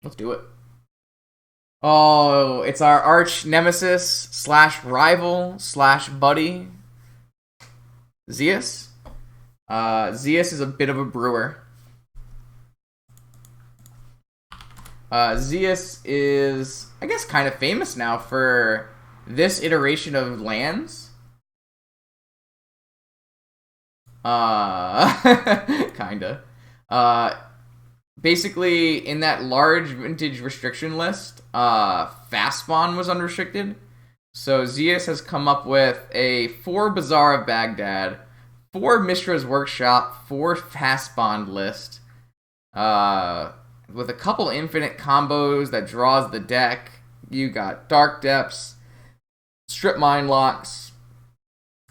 Let's do it. Oh, it's our arch nemesis slash rival slash buddy, Zeus. Zeus is a bit of a brewer. Zeus is, I guess, kind of famous now for this iteration of lands. Kinda. Basically, in that large vintage restriction list, fast spawn was unrestricted. So Zeus has come up with a 4 Bazaar of Baghdad, 4 Mishra's Workshop, 4 fast spawn list, with a couple infinite combos that draws the deck. You got Dark Depths, Strip Mine Locks,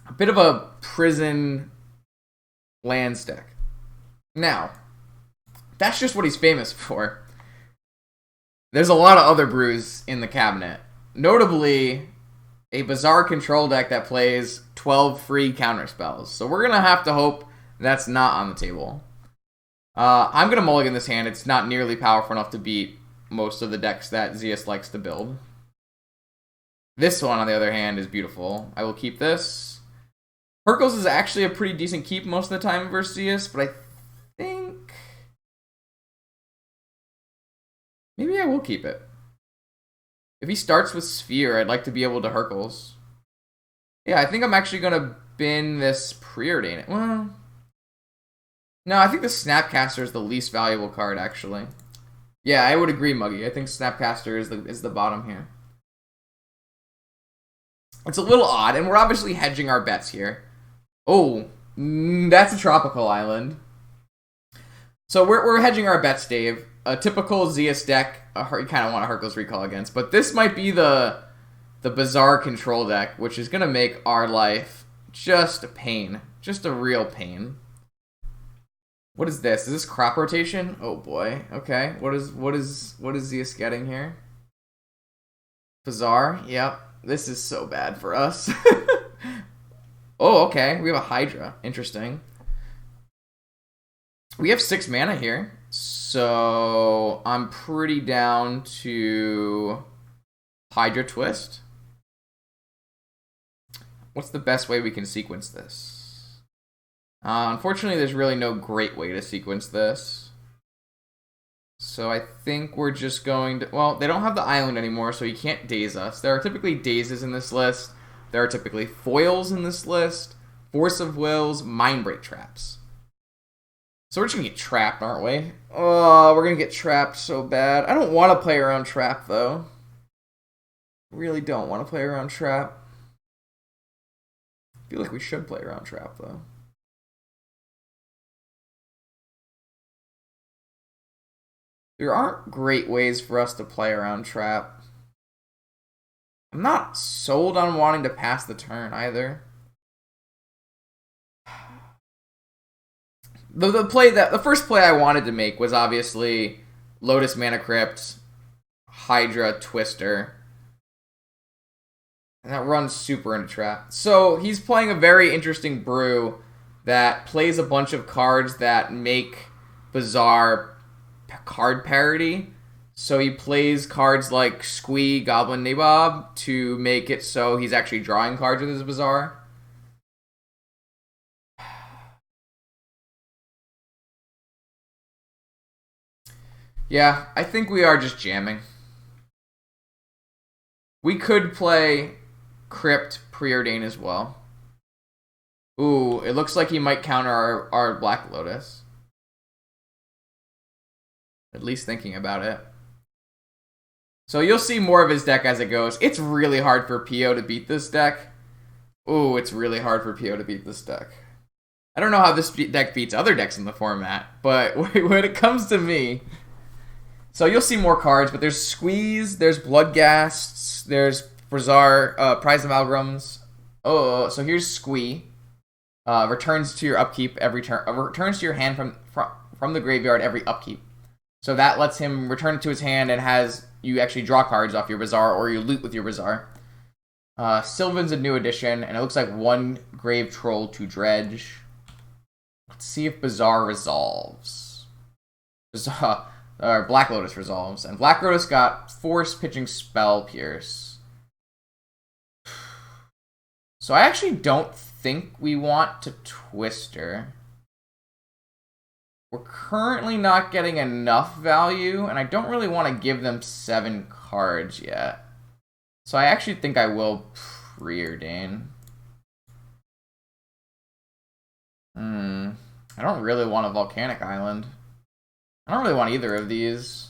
a bit of a prison land deck. Now, that's just what he's famous for. There's a lot of other brews in the cabinet. Notably, a Bazaar control deck that plays 12 free counterspells. So we're going to have to hope that's not on the table. I'm going to mulligan this hand. It's not nearly powerful enough to beat most of the decks that Zeus likes to build. This one, on the other hand, is beautiful. I will keep this. Hercules is actually a pretty decent keep most of the time versus Zeus, but I think maybe I will keep it. If he starts with Sphere, I'd like to be able to Hercules. Yeah, I think I'm actually going to bin this Preordain. Well, no, I think the Snapcaster is the least valuable card, actually. Yeah, I would agree, Muggy. I think Snapcaster is the bottom here. It's a little odd, and we're obviously hedging our bets here. Oh, that's a tropical island. So we're hedging our bets, Dave. A typical Zeus deck, you kind of want a Hercules Recall against, but this might be the Bazaar control deck, which is going to make our life just a pain. Just a real pain. What is this? Is this crop rotation? Oh boy. Okay. What is Zeus getting here? Bazaar? Yep. This is so bad for us. Oh, okay. We have a Hydra. Interesting. We have 6 mana here. So I'm pretty down to Hydra Twist. What's the best way we can sequence this? Unfortunately, there's really no great way to sequence this. So I think we're just going to... Well, they don't have the island anymore, so you can't daze us. There are typically dazes in this list. There are typically foils in this list. Force of Wills, Mindbreak Traps. So we're just going to get trapped, aren't we? Oh, we're going to get trapped so bad. I don't want to play around Trap, though. Really don't want to play around Trap. I feel like we should play around Trap, though. There aren't great ways for us to play around Trap. I'm not sold on wanting to pass the turn, either. The first play I wanted to make was obviously Lotus Mana Crypt, Hydra Twister. And that runs super into Trap. So he's playing a very interesting brew that plays a bunch of cards that make Bazaar card parity. So he plays cards like Squee, Goblin Nabob to make it so he's actually drawing cards with his Bazaar. Yeah, I think we are just jamming. We could play Crypt Preordain as well. Ooh, it looks like he might counter our Black Lotus. At least thinking about it. So you'll see more of his deck as it goes. It's really hard for PO to beat this deck. Ooh, it's really hard for PO to beat this deck. I don't know how this deck beats other decks in the format, but when it comes to me... So you'll see more cards, but there's Squeeze, there's Bloodghasts, there's Bazaar, Prize of Amalgams. Oh, so here's Squee. Returns to your upkeep every turn. Returns to your hand from the graveyard every upkeep. So that lets him return it to his hand and has you actually draw cards off your Bazaar or you loot with your Bazaar. Sylvan's a new addition, and it looks like 1 Grave Troll to dredge. Let's see if Bazaar resolves. Or Black Lotus resolves. And Black Lotus got Force Pitching Spell Pierce. So I actually don't think we want to Twister. We're currently not getting enough value, and I don't really want to give them 7 cards yet. So I actually think I will Preordain. I don't really want a Volcanic Island. I don't really want either of these.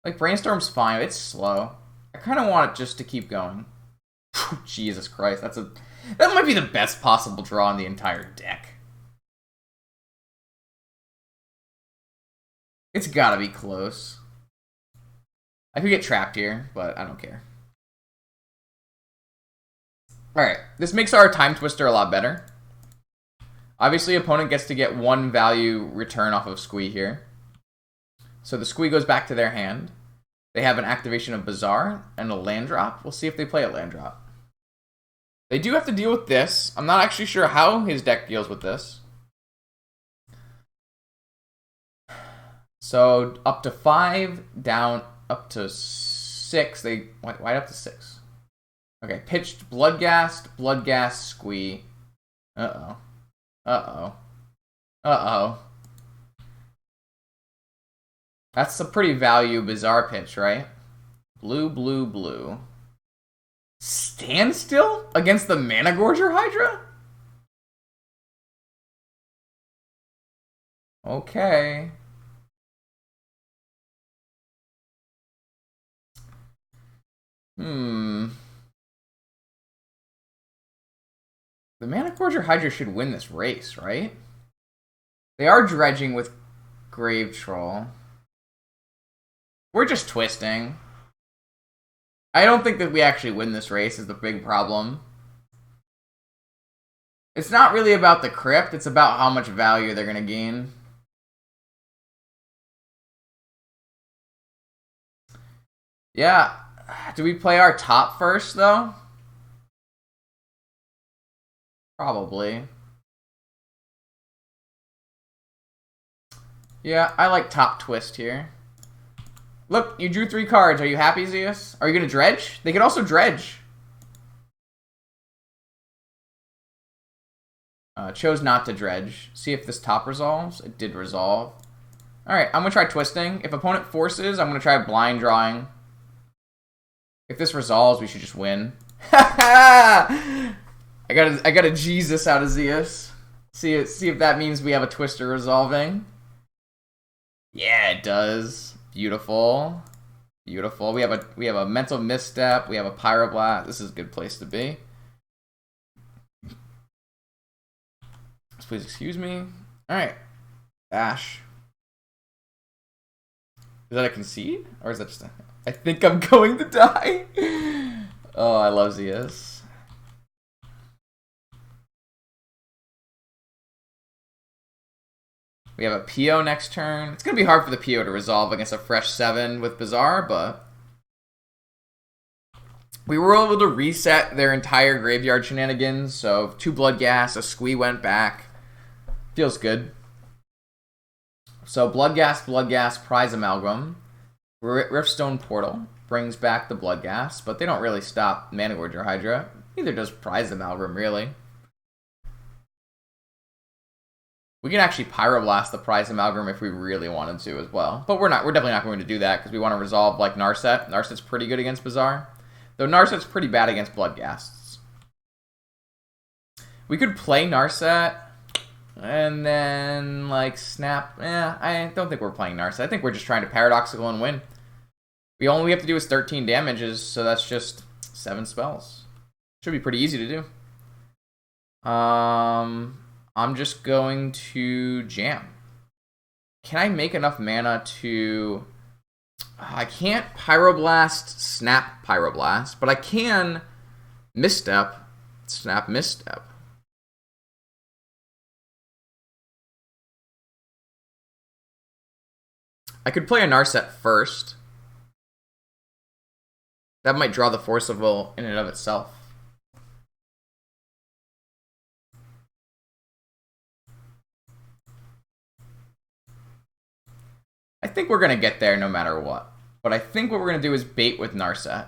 Like, Brainstorm's fine. It's slow. I kind of want it just to keep going. Jesus Christ. That might be the best possible draw in the entire deck. It's gotta be close. I could get trapped here, but I don't care. Alright, this makes our Time Twister a lot better. Obviously, opponent gets to get 1 value return off of Squee here. So the Squee goes back to their hand. They have an activation of Bazaar and a land drop. We'll see if they play a land drop. They do have to deal with this. I'm not actually sure how his deck deals with this. So up to 5, down up to 6. They why up to 6? Okay, pitched Bloodghast, Squee. Uh-oh. Uh-oh. Uh-oh. That's a pretty value Bazaar pitch, right? Blue, blue, blue. Standstill against the Mana Gorger Hydra? Okay. The Mana Gorger Hydra should win this race, right? They are dredging with Grave Troll. We're just twisting. I don't think that we actually win this race is the big problem. It's not really about the crypt, it's about how much value they're going to gain. Yeah. Do we play our top first, though? Probably. Yeah, I like top twist here. Look, you drew 3 cards. Are you happy, Zeus? Are you going to dredge? They could also dredge. Chose not to dredge. See if this top resolves. It did resolve. Alright, I'm going to try twisting. If opponent forces, I'm going to try blind drawing. If this resolves, we should just win. I got a Jesus out of Zeus. See if that means we have a twister resolving. Yeah, it does. Beautiful. Beautiful. We have a mental misstep. We have a pyroblast. This is a good place to be. Please excuse me. Alright. Dash. Is that a concede? Or is that just a... I think I'm going to die. Oh, I love Zeus. We have a PO next turn. It's going to be hard for the PO to resolve against a fresh 7 with Bazaar, but... we were able to reset their entire graveyard shenanigans, so 2 Bloodghast, a Squee went back. Feels good. So Bloodghast, Prize Amalgam. Riftstone Portal brings back the Bloodghast, but they don't really stop Mana Gorger Hydra. Neither does Prize Amalgam, really. We can actually Pyroblast the Prize Amalgam if we really wanted to as well. But we're definitely not going to do that because we want to resolve like Narset. Narset's pretty good against Bazaar. Though Narset's pretty bad against Bloodghasts. We could play Narset and then like snap. I don't think we're playing Narset. I think we're just trying to Paradoxical and win. All we have to do is 13 damages, so that's just 7 spells. Should be pretty easy to do. I'm just going to jam. Can I make enough mana to... I can't Pyroblast, Snap Pyroblast, but I can Misstep, Snap Misstep. I could play a Narset first. That might draw the Force of Will in and of itself. think we're going to get there no matter what. But I think what we're going to do is bait with Narset.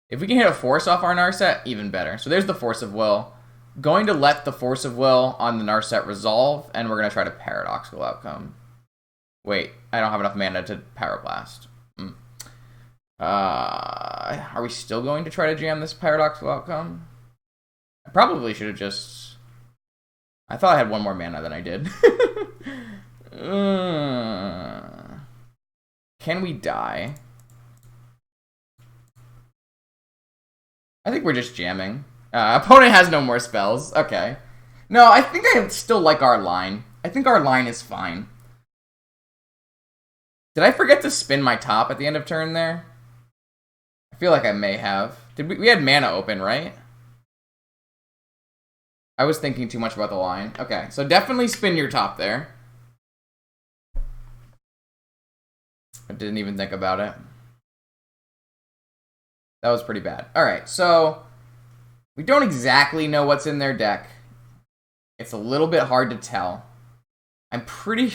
If we can hit a Force off our Narset, even better. So there's the Force of Will. Going to let the Force of Will on the Narset resolve, and we're going to try to Paradoxical Outcome. Wait, I don't have enough mana to Pyroblast. Are we still going to try to jam this Paradoxical Outcome? I probably should have just... I thought I had one more mana than I did. Can we die? I think we're just jamming. Opponent has no more spells. Okay. No, I think I still like our line. I think our line is fine. Did I forget to spin my top at the end of turn there? I feel like I may have. Did we had mana open, right? I was thinking too much about the line. Okay, so definitely spin your top there. I didn't even think about it. That was pretty bad. Alright, so we don't exactly know what's in their deck. It's a little bit hard to tell. I'm pretty...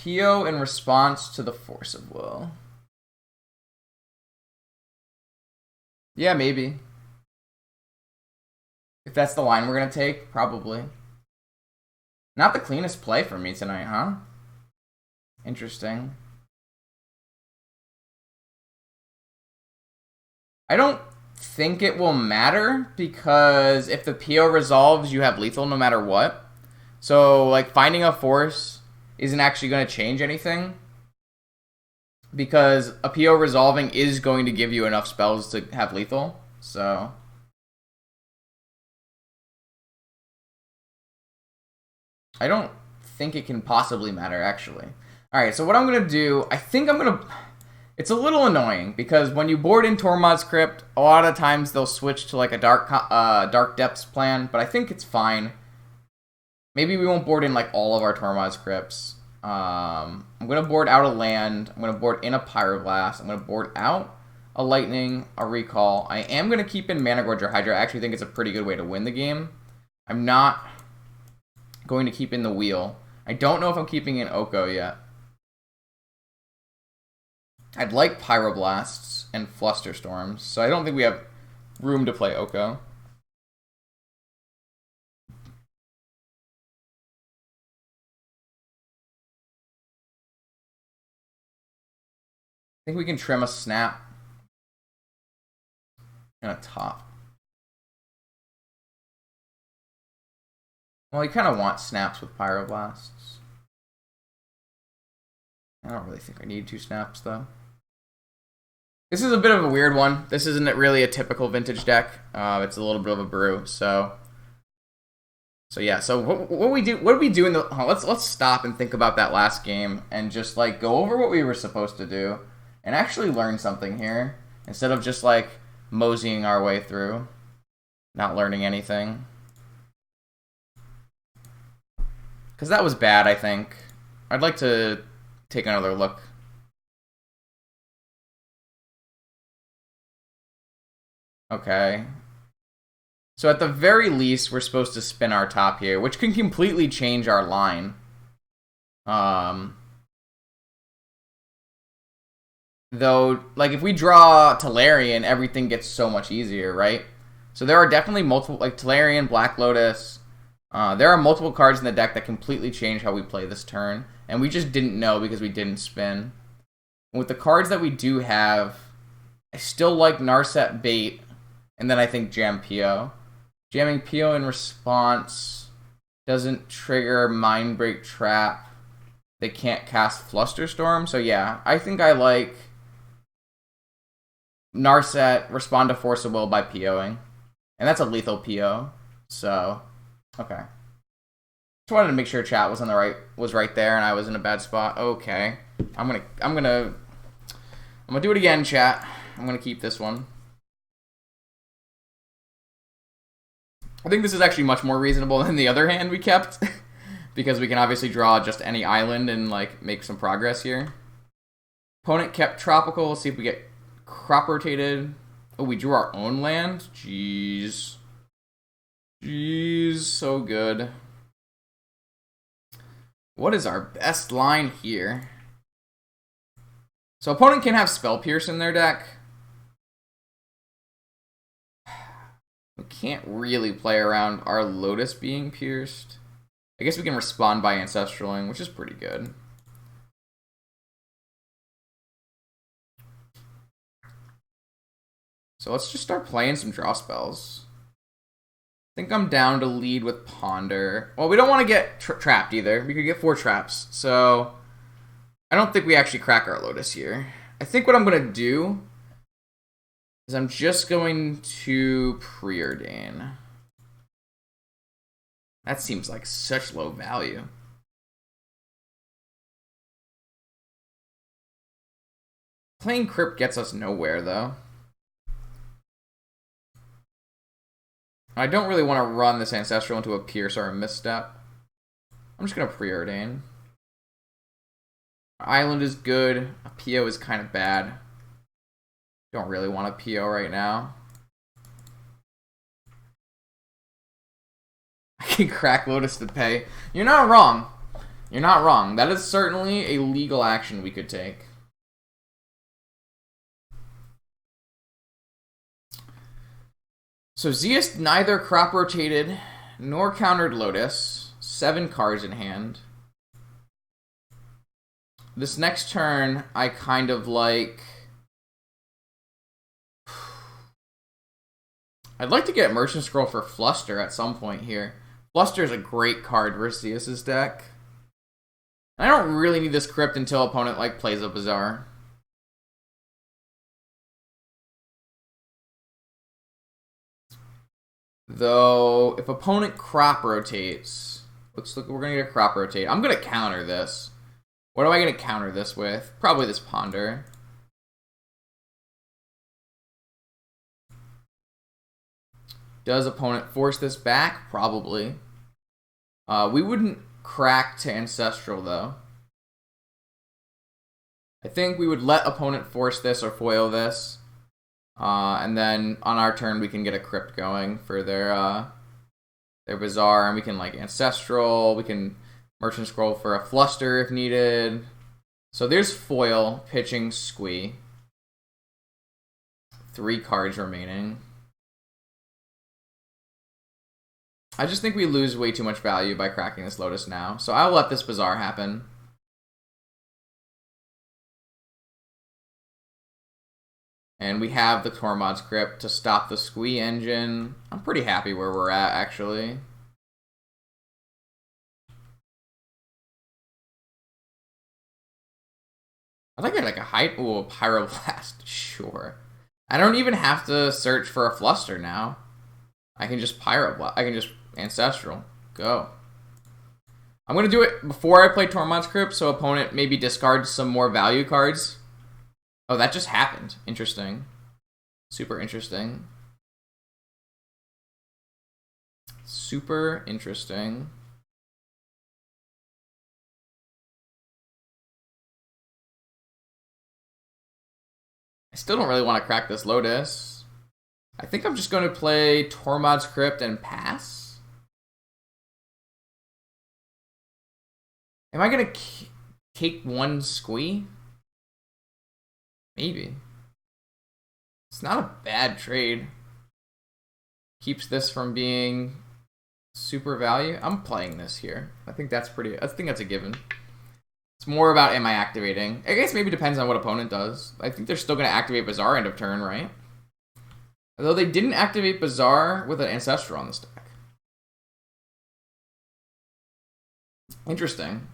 PO in response to the Force of Will. Yeah, maybe. If that's the line we're going to take, probably. Not the cleanest play for me tonight, huh? Interesting. I don't think it will matter, because if the PO resolves, you have lethal no matter what. So, like, finding a Force isn't actually going to change anything, because a PO resolving is going to give you enough spells to have lethal. So I don't think it can possibly matter, actually. Alright, so what I'm going to do, I think I'm going to... It's a little annoying, because when you board in Tormod's Crypt, a lot of times they'll switch to like a Dark Depths plan, but I think it's fine. Maybe we won't board in like all of our Tormod's Crypts. I'm going to board out a land. I'm going to board in a Pyroblast. I'm going to board out a Lightning, a Recall. I am going to keep in Mana Gorger Hydra. I actually think it's a pretty good way to win the game. I'm not going to keep in the Wheel. I don't know if I'm keeping in POko yet. I'd like Pyroblasts and Flusterstorms, so I don't think we have room to play POko. I think we can trim a Snap and a Top. Well, you kind of want Snaps with Pyroblasts. I don't really think I need 2 Snaps, though. This is a bit of a weird one. This isn't really a typical Vintage deck. It's a little bit of a brew, so yeah. So what we do? What did we do in the? Let's stop and think about that last game and just like go over what we were supposed to do and actually learn something here instead of just like moseying our way through, not learning anything. Because that was bad, I think. I'd like to take another look. Okay. So at the very least, we're supposed to spin our top here, which can completely change our line. Though, like, if we draw Tolarian, everything gets so much easier, right? So there are definitely multiple, like, Tolarian, Black Lotus. There are multiple cards in the deck that completely change how we play this turn. And we just didn't know because we didn't spin. With the cards that we do have, I still like Narset Bait. And then I think Jam PO. Jamming PO in response doesn't trigger Mindbreak Trap. They can't cast Flusterstorm. So yeah, I think I like Narset, respond to Force of Will by POing. And that's a lethal PO. So, okay. Just wanted to make sure chat was right there and I was in a bad spot. Okay. I'm gonna do it again, chat. I'm gonna keep this one. I think this is actually much more reasonable than the other hand we kept. Because we can obviously draw just any island and like make some progress here. Opponent kept Tropical. Let's see if we get crop rotated. Oh, we drew our own land? Jeez. Jeez, so good. What is our best line here? So opponent can have Spell Pierce in their deck. We can't really play around our Lotus being pierced. I guess we can respond by Ancestraling, which is pretty good. So let's just start playing some draw spells. I think I'm down to lead with Ponder. Well, we don't want to get trapped either. We could get 4 traps. So I don't think we actually crack our Lotus here. I think what I'm going to do is I'm just going to Preordain. That seems like such low value. Playing Crypt gets us nowhere, though. I don't really want to run this Ancestral into a Pierce or a Misstep. I'm just going to Preordain. Island is good. A PO is kind of bad. Don't really want a PO right now. I can crack Lotus to pay. You're not wrong. You're not wrong. That is certainly a legal action we could take. So Zeus neither crop rotated nor countered Lotus. 7 cards in hand. This next turn, I kind of like... I'd like to get Merchant Scroll for Fluster at some point here. Fluster is a great card versus Zeus's deck. I don't really need this Crypt until opponent like plays a Bazaar. Though, if opponent crop rotates, looks like we're gonna get a crop rotate. I'm gonna counter this. What am I gonna counter this with? Probably this Ponder. Does opponent force this back? Probably. We wouldn't crack to Ancestral, though. I think we would let opponent force this or foil this. And then on our turn, we can get a Crypt going for their Bazaar. And we can, like, Ancestral. We can Merchant Scroll for a Fluster if needed. So there's foil, pitching, Squee. 3 cards remaining. I just think we lose way too much value by cracking this Lotus now. So I'll let this Bazaar happen. And we have the Tormod's Crypt to stop the Squee engine. I'm pretty happy where we're at, actually. I'd like a height. Ooh, a Pyroblast. Sure. I don't even have to search for a Fluster now. I can just Pyroblast. I can just Ancestral. Go. I'm going to do it before I play Tormod's Crypt, so opponent maybe discards some more value cards. Oh, that just happened. Interesting. Super interesting. Super interesting. I still don't really want to crack this Lotus. I think I'm just going to play Tormod's Crypt and pass. Am I going to cake 1 Squee? Maybe. It's not a bad trade. Keeps this from being super value. I'm playing this here. I think that's a given. It's more about am I activating. I guess maybe depends on what opponent does. I think they're still going to activate Bazaar end of turn, right? Although they didn't activate Bazaar with an Ancestral on this deck. Interesting.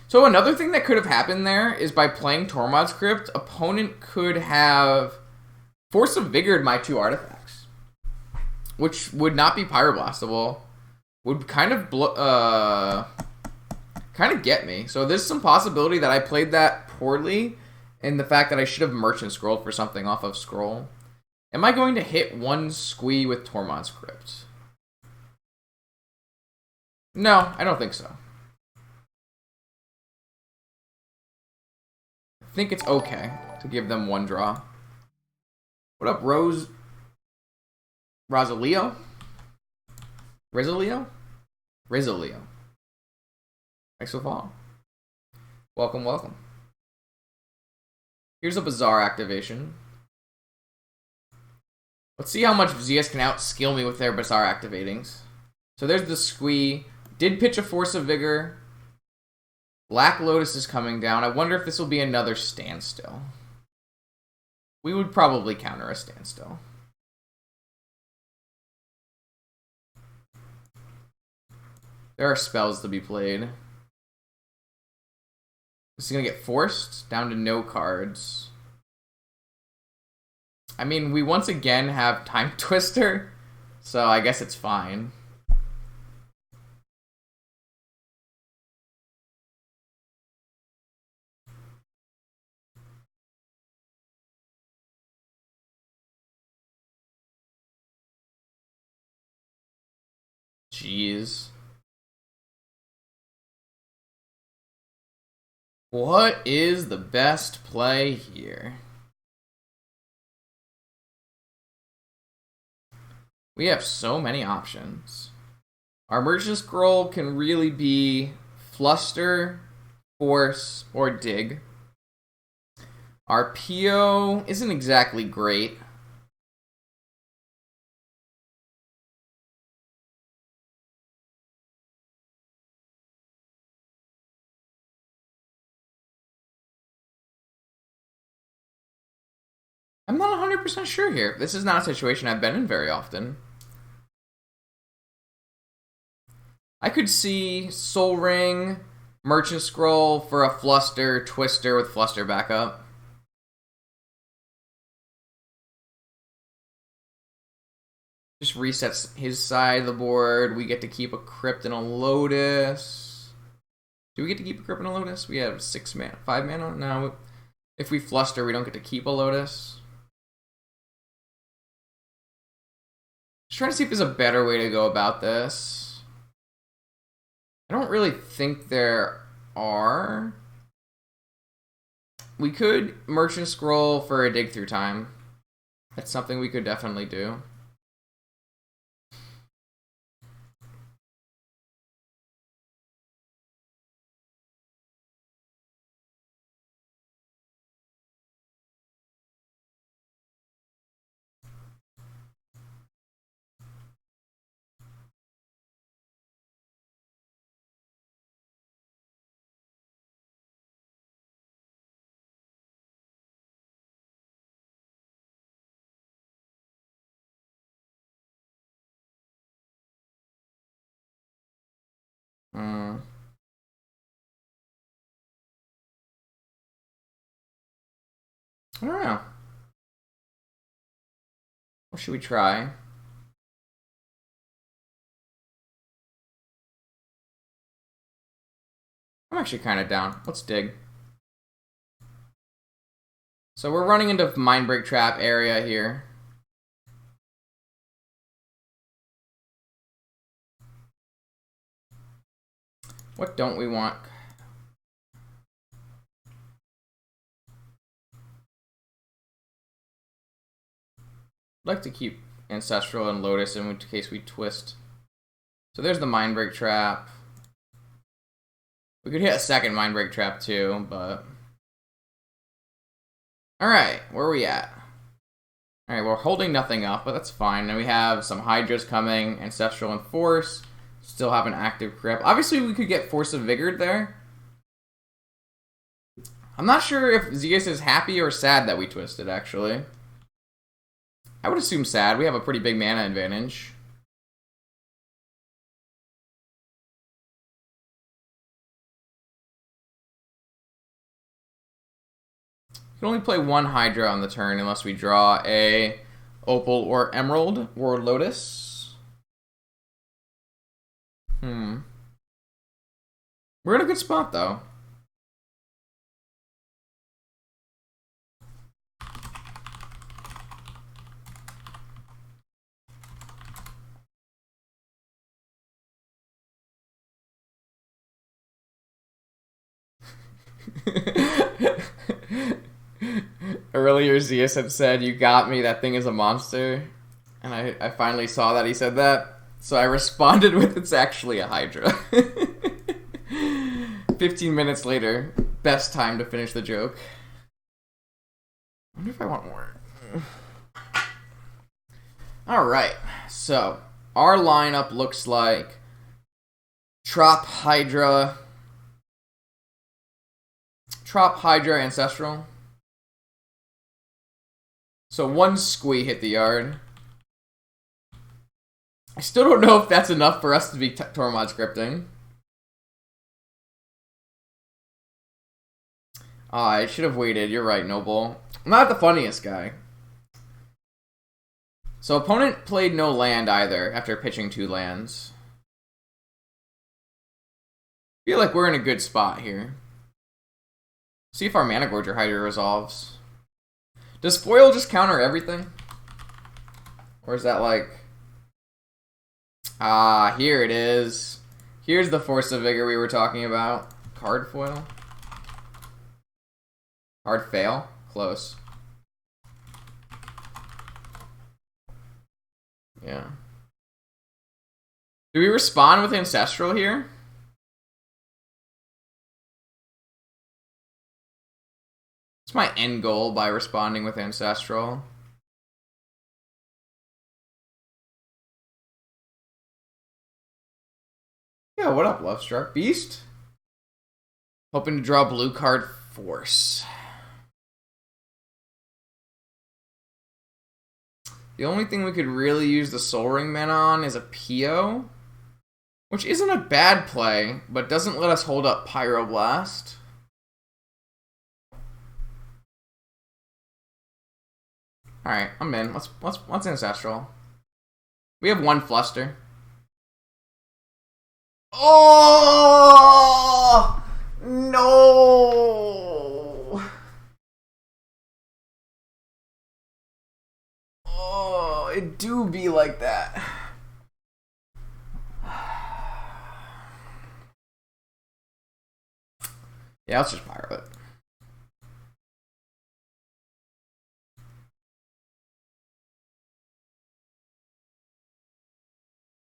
So another thing that could have happened there is by playing Tormod's Crypt, opponent could have Force of Vigored my 2 artifacts, which would not be Pyroblastable. Would kind of get me. So there's some possibility that I played that poorly, in the fact that I should have Merchant Scrolled for something off of Scroll. Am I going to hit 1 Squee with Tormod's Crypt? No, I don't think so. I think it's okay to give them 1 draw. What up, Rose? Rosalio? Rizalio? Rizalio. Thanks for following. Welcome, welcome. Here's a Bazaar activation. Let's see how much ZS can outskill me with their Bazaar activatings. So there's the Squee. Did pitch a Force of Vigor. Black Lotus is coming down. I wonder if this will be another standstill. We would probably counter a standstill. There are spells to be played. This is going to get forced down to no cards. I mean, we once again have Time Twister, so I guess it's fine. Jeez. What is the best play here? We have so many options. Our Merchant Scroll can really be Fluster, Force, or Dig. Our PO isn't exactly great. I'm not 100% sure here. This is not a situation I've been in very often. I could see Soul Ring, Merchant Scroll for a Fluster, Twister with Fluster backup. Just resets his side of the board. We get to keep a Crypt and a Lotus. Do we get to keep a Crypt and a Lotus? We have 5 mana? No. If we Fluster, we don't get to keep a Lotus. Just trying to see if there's a better way to go about this. I don't really think there are. We could Merchant Scroll for a Dig Through Time. That's something we could definitely do. I don't know. What should we try? I'm actually kind of down. Let's dig. So we're running into Mindbreak Trap area here. What don't we want? I'd like to keep Ancestral and Lotus in case we twist. So there's the Mindbreak Trap. We could hit a second Mindbreak Trap too, but... Alright, where are we at? Alright, we're holding nothing up, but that's fine. And we have some Hydras coming, Ancestral and Force. Still have an active Crypt. Obviously, we could get Force of Vigor there. I'm not sure if Zeus is happy or sad that we twisted, actually. I would assume sad. We have a pretty big mana advantage. You can only play one Hydra on the turn unless we draw a Opal or Emerald or Lotus. We're in a good spot, though. Earlier, Zeus had said, "You got me, that thing is a monster." And I finally saw that he said that. So I responded with, "It's actually a Hydra." 15 minutes later, best time to finish the joke. I wonder if I want more. Alright, so our lineup looks like Trop, Hydra, Ancestral. So one Squee hit the yard. I still don't know if that's enough for us to be Tormod scripting. I should have waited. You're right, Noble. I'm not the funniest guy. So opponent played no land either after pitching 2 lands. Feel like we're in a good spot here. See if our Mana Gorger Hydra resolves. Does Foil just counter everything? Or is that like... Ah, here it is. Here's the Force of Vigor we were talking about. Card foil? Card fail? Close. Yeah. Do we respond with Ancestral here? It's my end goal by responding with Ancestral. Yeah, what up, Lovestruck? Beast? Hoping to draw blue card Force. The only thing we could really use the Soul Ring mana on is a PO, which isn't a bad play, but doesn't let us hold up Pyroblast. Alright, I'm in. Let's Ancestral. We have 1 Fluster. Oh no! Oh, it do be like that. Yeah, let's just Pyro it.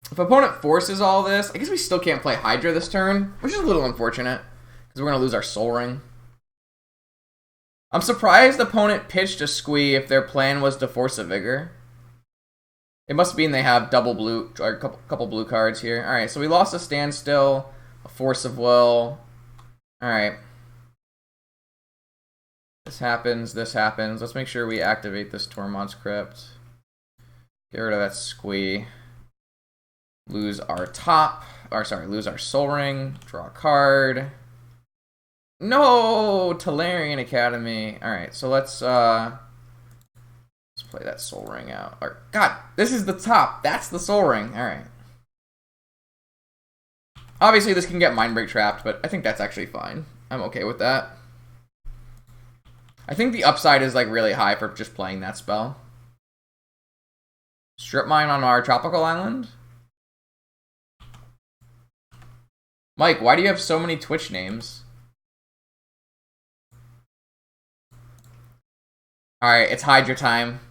If opponent forces all this, I guess we still can't play Hydra this turn, which is a little unfortunate, because we're going to lose our Soul Ring. I'm surprised opponent pitched a Squee if their plan was to force a Vigor. It must mean they have double blue, or a couple blue cards here. Alright, so we lost a Standstill, a Force of Will. Alright. This happens, this happens. Let's make sure we activate this Tormod's Crypt. Get rid of that Squee. Lose our lose our Soul Ring. Draw a card. No! Talarian Academy. Alright, so let's play that Soul Ring out. Or, God, this is the top. That's the Soul Ring. Alright. Obviously, this can get Mindbreak trapped, but I think that's actually fine. I'm okay with that. I think the upside is like really high for just playing that spell. Strip Mine on our Tropical Island. Mike, why do you have so many Twitch names? Alright, it's Hydra time.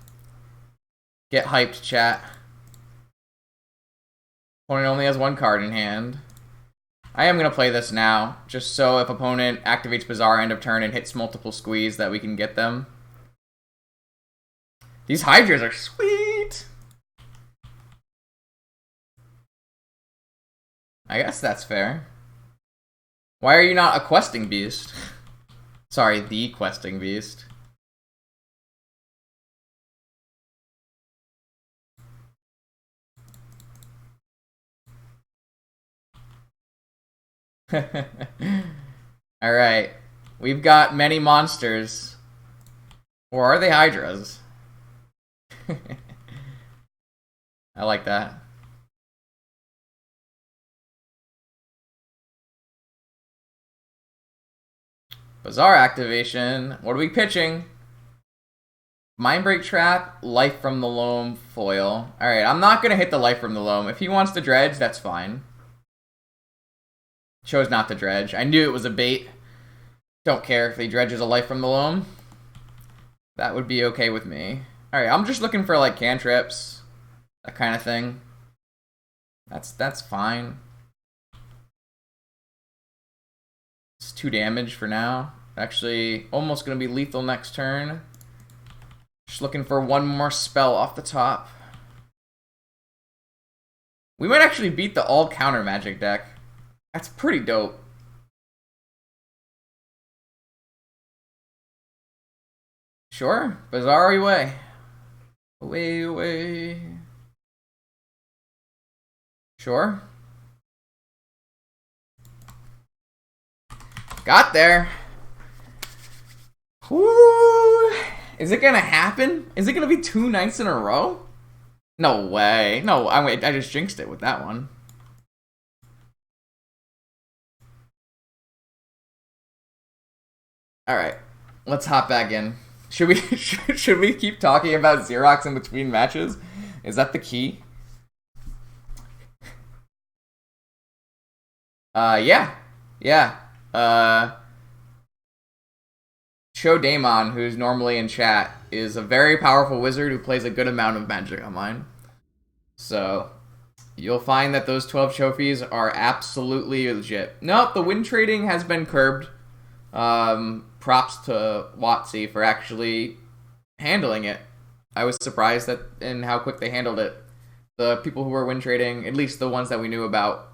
Get hyped, chat. Opponent only has 1 card in hand. I am going to play this now, just so if opponent activates Bazaar end of turn and hits multiple Squeeze that we can get them. These Hydras are sweet! I guess that's fair. Why are you not a questing beast? Sorry, the questing beast. Alright. We've got many monsters. Or are they Hydras? I like that. Bazaar activation. What are we pitching? Mindbreak Trap, Life from the Loam, Foil. Alright, I'm not going to hit the Life from the Loam. If he wants to dredge, that's fine. Chose not to dredge. I knew it was a bait. Don't care if he dredges a Life from the Loam. That would be okay with me. Alright, I'm just looking for like cantrips. That kind of thing. That's fine. It's 2 damage for now. Actually, almost going to be lethal next turn. Just looking for one more spell off the top. We might actually beat the all counter magic deck. That's pretty dope. Sure, Bazaar away. Away, away. Sure. Got there. Woo! Is it gonna happen? Is it gonna be 2 nights in a row? No way. No, I just jinxed it with that one. Alright. Let's hop back in. Should we should we keep talking about Xerox in between matches? Is that the key? Yeah. Yeah. Show Daemon, who's normally in chat, is a very powerful wizard who plays a good amount of Magic Online. So, you'll find that those 12 trophies are absolutely legit. Nope, the win trading has been curbed. Props to Watsy for actually handling it. I was surprised in how quick they handled it. The people who were win trading, at least the ones that we knew about,